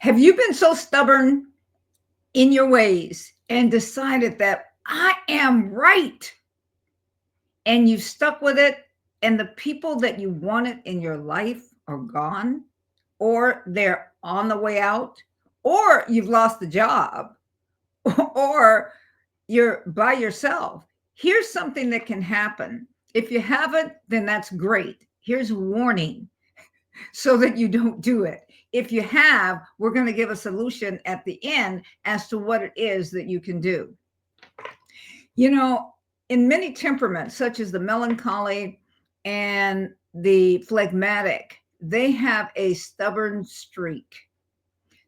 Have you been so stubborn in your ways and decided that I am right and you've stuck with it, and the people that you wanted in your life are gone, or they're on the way out, or you've lost the job, or you're by yourself? Here's something that can happen. If you haven't, then that's great. Here's a warning so that you don't do it. If you have, we're going to give a solution at the end as to what it is that you can do. You know, in many temperaments, such as the melancholy and the phlegmatic, they have a stubborn streak.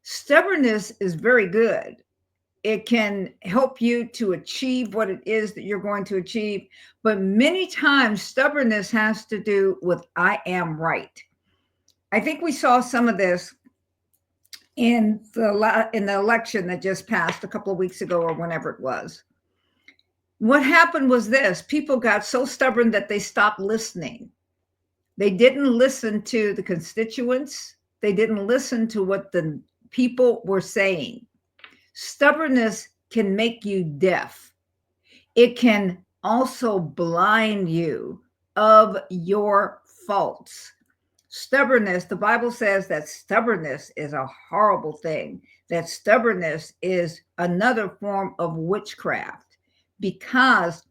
Stubbornness is very good. It can help you to achieve what it is that you're going to achieve. But many times, stubbornness has to do with I am right. I think we saw some of this in the election that just passed a couple of weeks ago or whenever it was. What happened was this: people got so stubborn that they stopped listening. They didn't listen to the constituents. They didn't listen to what the people were saying. Stubbornness can make you deaf. It can also blind you of your faults. Stubbornness, the Bible says that stubbornness is a horrible thing, that stubbornness is another form of witchcraft, because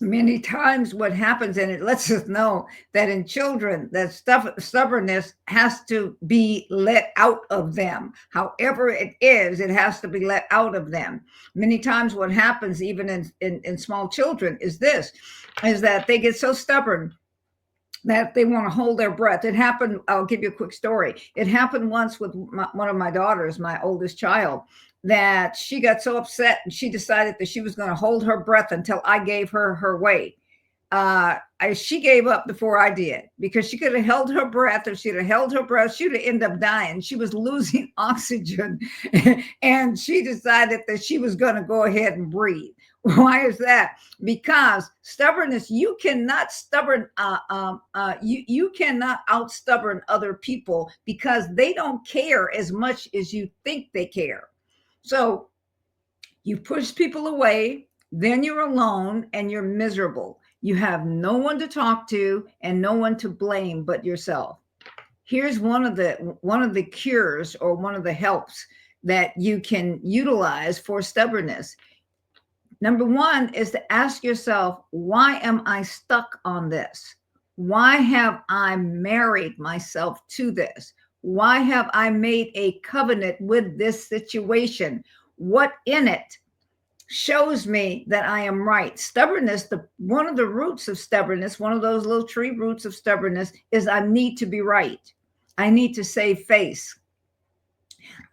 many times what happens, and it lets us know that in children, that stubbornness has to be let out of them. However it is, it has to be let out of them. Many times what happens even in small children is this, is that they get so stubborn that they want to hold their breath. It happened, I'll give you a quick story. It happened once with one of my daughters, my oldest child, that she got so upset and she decided that she was going to hold her breath until I gave her her way. She gave up before I did, because she could have held her breath. If she'd have held her breath, she'd have ended up dying. She was losing oxygen and she decided that she was going to go ahead and breathe. Why is that? Because stubbornness, you cannot you cannot out stubborn other people, because they don't care as much as you think they care. So you push people away, then you're alone and you're miserable. You have no one to talk to and no one to blame but yourself. Here's one of the cures, or one of the helps that you can utilize for stubbornness. Number one is to ask yourself, why am I stuck on this? Why have I married myself to this? Why have I made a covenant with this situation? What in it shows me that I am right? Stubbornness, one of the roots of stubbornness, one of those little tree roots of stubbornness, is I need to be right. I need to save face.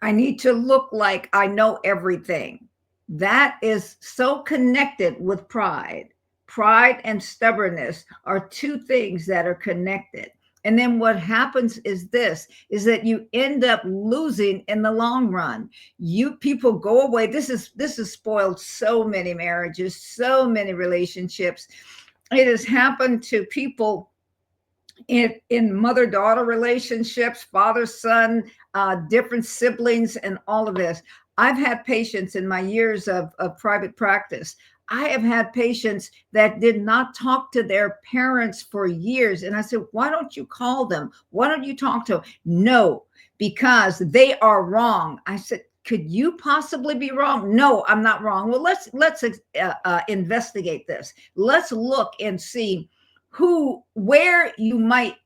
I need to look like I know everything. That is so connected with pride. Pride and stubbornness are two things that are connected. And then what happens is this, is that you end up losing in the long run. You people go away. This has spoiled so many marriages, so many relationships. It has happened to people in mother-daughter relationships, father-son, different siblings, and all of this. I've had patients in my years of private practice. I have had patients that did not talk to their parents for years. And I said, why don't you call them? Why don't you talk to them? No, because they are wrong. I said, could you possibly be wrong? No, I'm not wrong. Well, let's investigate this. Let's look and see where you might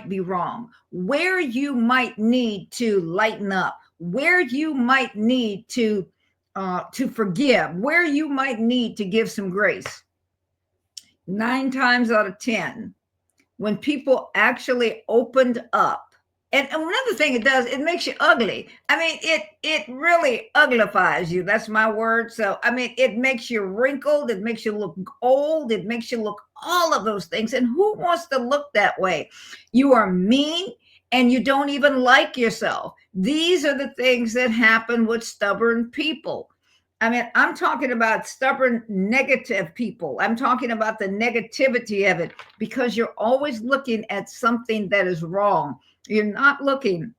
be wrong, where you might need to lighten up, where you might need to forgive, where you might need to give some grace. 9 times out of 10, when people actually opened up, and another thing it does, it makes you ugly. I mean, it really uglifies you. That's my word. So, I mean, it makes you wrinkled. It makes you look old. It makes you look all of those things. And who wants to look that way? You are mean and you don't even like yourself. These are the things that happen with stubborn people. I mean, I'm talking about stubborn, negative people. I'm talking about the negativity of it, because you're always looking at something that is wrong. You're not looking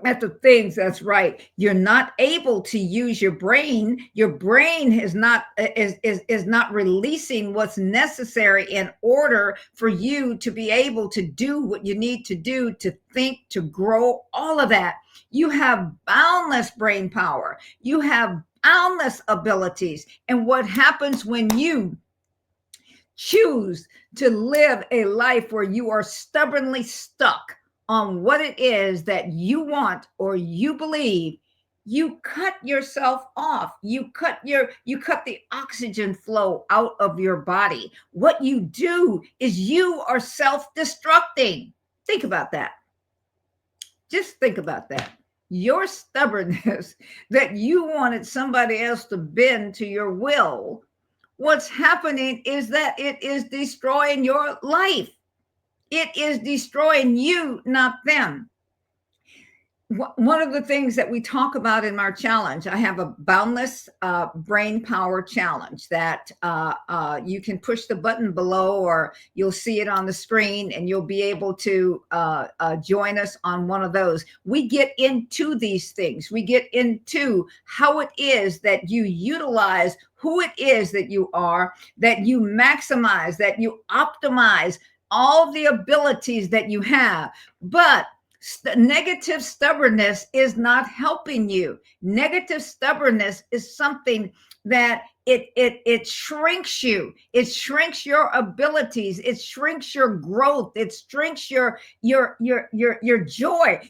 at the things that's right. You're not able to use your brain. Your brain is not releasing what's necessary in order for you to be able to do what you need to do, to think, to grow, all of that. You have boundless brain power. You have boundless abilities. And what happens when you choose to live a life where you are stubbornly stuck on what it is that you want or you believe, you cut yourself off. You cut the oxygen flow out of your body. What you do is you are self-destructing. Think about that. Just think about that. Your stubbornness, that you wanted somebody else to bend to your will, what's happening is that it is destroying your life. It is destroying you, not them. One of the things that we talk about in our challenge, I have a boundless brain power challenge that you can push the button below, or you'll see it on the screen, and you'll be able to join us on one of those. We get into these things. We get into how it is that you utilize who it is that you are, that you maximize, that you optimize all the abilities that you have. But negative stubbornness is not helping you. Negative stubbornness is something that it shrinks you. It shrinks your abilities. It shrinks your growth. It shrinks your joy.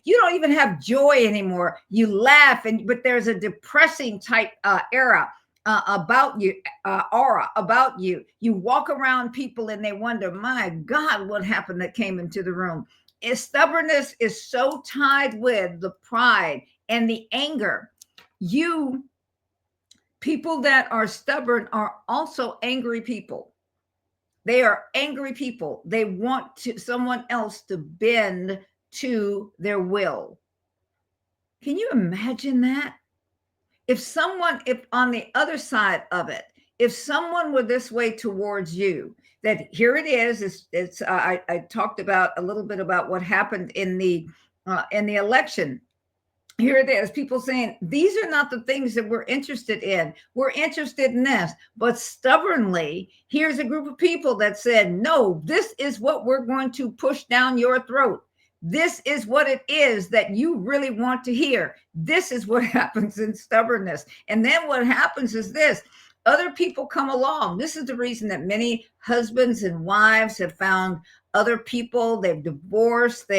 You don't even have joy anymore. You laugh, but there's a depressing type aura about you, aura about you. You walk around people and they wonder, my God, what happened that came into the room? Stubbornness is so tied with the pride and the anger. People that are stubborn are also angry people. They are angry people. They want someone else to bend to their will. Can you imagine that? If on the other side of it, if someone were this way towards you, that here it is, I talked about a little bit about what happened in the election. Here it is, people saying, these are not the things that we're interested in. We're interested in this. But stubbornly, here's a group of people that said, no, this is what we're going to push down your throat. This is what it is that you really want to hear. This is what happens in stubbornness. And then what happens is this: other people come along. This is the reason that many husbands and wives have found other people. They've divorced.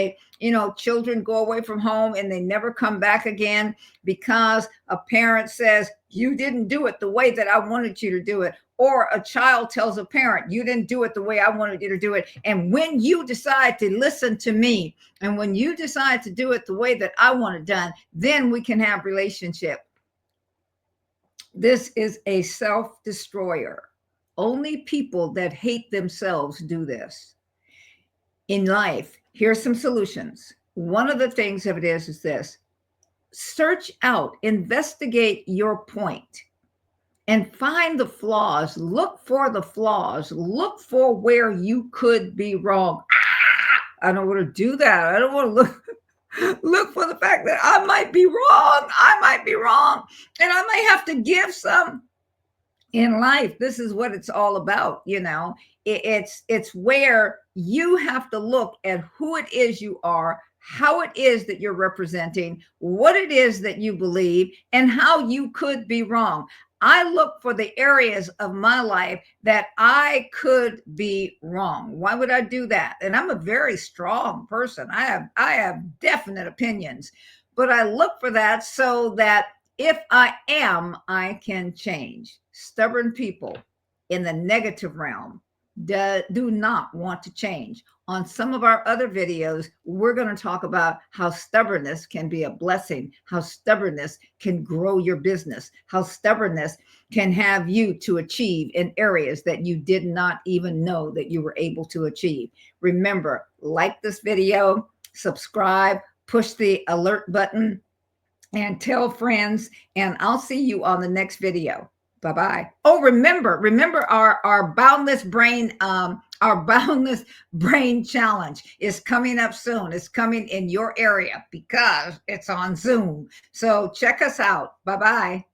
Children go away from home and they never come back again because a parent says, you didn't do it the way that I wanted you to do it. Or a child tells a parent, you didn't do it the way I wanted you to do it. And when you decide to listen to me, and when you decide to do it the way that I want it done, then we can have relationship. This is a self-destroyer. Only people that hate themselves do this. In life, here's some solutions. One of the things of it is this: search out, investigate your point, and find the flaws. Look for the flaws. Look for where you could be wrong. I don't want to do that. I don't want to look for the fact that I might be wrong. I might be wrong. And I may have to give some in life. This is what it's all about. It's where you have to look at who it is you are, how it is that you're representing, what it is that you believe, and how you could be wrong. I look for the areas of my life that I could be wrong. Why would I do that? And I'm a very strong person. I have definite opinions, but I look for that so that if I am, I can change. Stubborn people in the negative realm do not want to change. On some of our other videos, we're going to talk about how stubbornness can be a blessing, how stubbornness can grow your business, how stubbornness can have you to achieve in areas that you did not even know that you were able to achieve. Remember, like this video, subscribe, push the alert button, and tell friends, and I'll see you on the next video. Bye-bye. Oh, remember our Boundless Brain, Our Boundless Brain Challenge is coming up soon. It's coming in your area because it's on Zoom. So check us out. Bye bye.